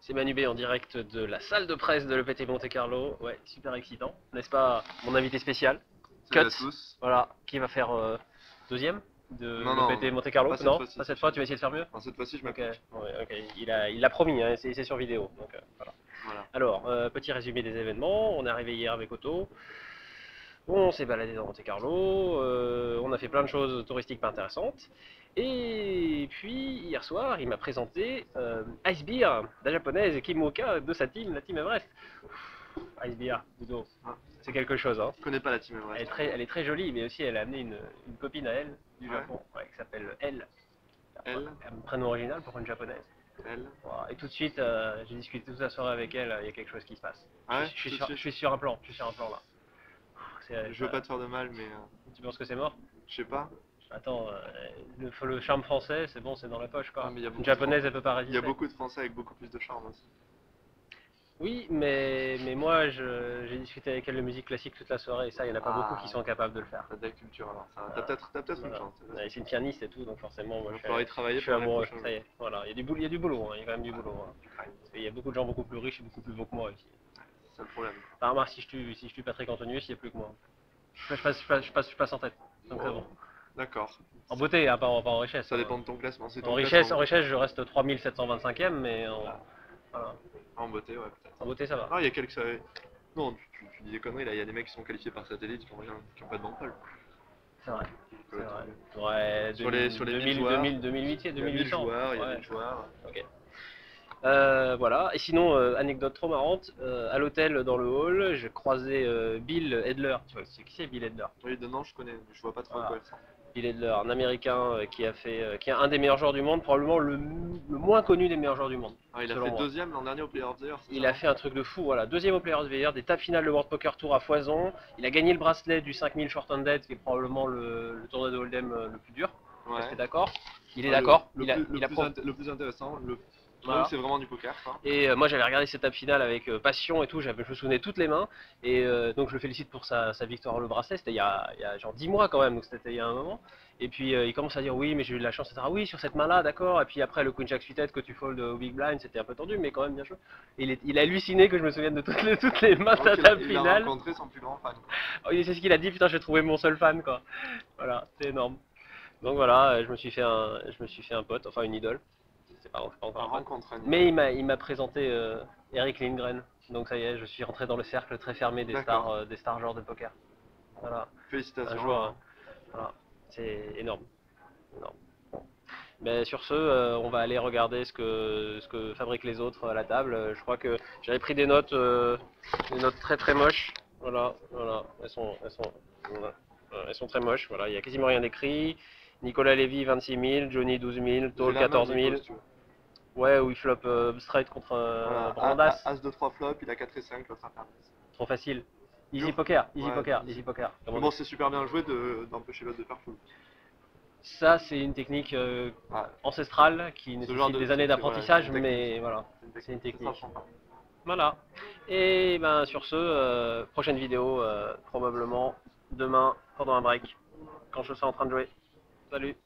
C'est Manu B en direct de la salle de presse de l'EPT Monte Carlo. Ouais, super excitant, n'est-ce pas, mon invité spécial, Salut à Cut, tous. voilà, qui va faire deuxième de Non, l'EPT Monte Carlo. pas cette Non, fois-ci. pas cette fois, tu vas essayer de faire mieux. Non, cette fois-ci, je Ok, m'applique. ouais, ok, il l'a promis, hein, c'est sur vidéo. Donc, voilà. Voilà. Alors, petit résumé des événements. On est arrivé hier avec Otto. On s'est baladé dans Monte Carlo, on a fait plein de choses touristiques pas intéressantes. Et puis hier soir, il m'a présenté Ice Beer, la japonaise Kimoka de sa team, la team Everest. Ice Beer, Ludo, Ah. c'est quelque chose. Hein. Je connais pas la team Everest. Elle est très jolie, mais aussi elle a amené une copine à elle du Ouais. Japon, ouais, qui s'appelle Elle. Elle. Un prénom original pour une japonaise. Elle. Voilà. Et tout de suite, j'ai discuté toute la soirée avec elle, il y a quelque chose qui se passe. Ah ouais, Je suis sur un plan, là. Je veux pas te faire de mal, mais Tu penses que c'est mort? je sais pas. Attends, le charme français, c'est bon, c'est dans la poche quoi. Ah, mais il y a beaucoup Une japonaise, de elle peut pas Il y a résister. beaucoup de Français avec beaucoup plus de charme aussi. Oui, mais moi, j'ai discuté avec elle de musique classique toute la soirée, et ça, il n'y en a pas beaucoup qui sont capables de le faire. T'as de la culture alors. Ça. Voilà. T'as peut-être une Voilà. chance. Ouais, c'est une pianiste et tout, donc forcément, moi, Il va falloir y travailler je suis pour l'année amoureux. prochaine. Ça y est, voilà, il y a du boulot, hein, il y a quand même du boulot. Hein. Parce qu'il y a beaucoup de gens beaucoup plus riches et beaucoup plus beaux que moi ici. C'est le problème. Par remarque, si je tue Patrick Antonius, il n'y a plus que moi. Je passe en tête, donc c'est bon. D'accord. En beauté, hein, pas en richesse. Ça hein. dépend de ton classement. En richesse, je reste 3725ème, mais voilà. En beauté, ouais, peut-être. En beauté, ça va. Non, il y a quelques. Non, tu dis des conneries là. Il y a des mecs qui sont qualifiés par satellite qui ont pas de mental. C'est vrai. C'est vrai. Ouais, Sur les 2000, 1000 joueurs, 2800, il y a 1000 joueurs, il y a ouais. 1000 joueurs. Ok. Voilà, et sinon, anecdote trop marrante, à l'hôtel dans le hall, j'ai croisé Bill Edler. Tu vois qui c'est Bill Edler? Oui, de nom je connais, mais je vois pas trop Voilà. à quoi elle sert. Bill Edler, un américain qui est un des meilleurs joueurs du monde, probablement le moins connu des meilleurs joueurs du monde. Ah, il a selon fait moi. deuxième l'an dernier au Player of the Year. Il a fait un truc de fou, voilà, deuxième au Player of the Year, des tables finales de World Poker Tour à foison. Il a gagné le bracelet du 5000 Short-Handed, qui est probablement le tournoi de Hold'em le plus dur. Ouais. Est-ce que t'es d'accord? Il est d'accord. Le plus intéressant, Voilà. c'est vraiment du poker. Quoi. Et moi j'avais regardé cette tape finale avec passion et tout, je me souvenais toutes les mains. Et donc je le félicite pour sa victoire le bracelet, c'était il y a genre 10 mois quand même, donc c'était il y a un moment. Et puis il commence à dire oui mais j'ai eu de la chance, etc. Oui sur cette main là, d'accord. Et puis après le Queen Jack suited que tu fold au Big Blind, c'était un peu tendu mais quand même bien joué. Et il a halluciné que je me souvienne de toutes les mains de sa table Il a finale. rencontré son plus grand fan. Quoi. Oh, c'est ce qu'il a dit, putain j'ai trouvé mon seul fan quoi. Voilà, c'est énorme. Donc voilà, je me suis fait un pote, enfin une idole. C'est pas encore un pote. Mais il m'a présenté Eric Lindgren, donc ça y est, je suis rentré dans le cercle très fermé des stars joueurs de poker. Voilà. Félicitations. Un joueur, voilà. C'est énorme. Bon. Mais sur ce, on va aller regarder ce que fabriquent les autres à la table. Je crois que j'avais pris des notes très très moches. Voilà. Elles sont très moches. Voilà, il y a quasiment rien d'écrit. Nicolas Lévy 26 000, Johnny 12 000, Toll 14 000. Ouais, où il flop straight contre Brandas. As de 3 flops, il a 4 et 5, l'autre a perdu. Trop facile. Easy poker. Bon, c'est super bien joué d'empêcher l'autre de faire full. Ça, c'est une technique ancestrale qui nécessite des années d'apprentissage, mais voilà, c'est une technique. Voilà. Et ben sur ce, prochaine vidéo, probablement demain pendant un break, quand je serai en train de jouer. Salut!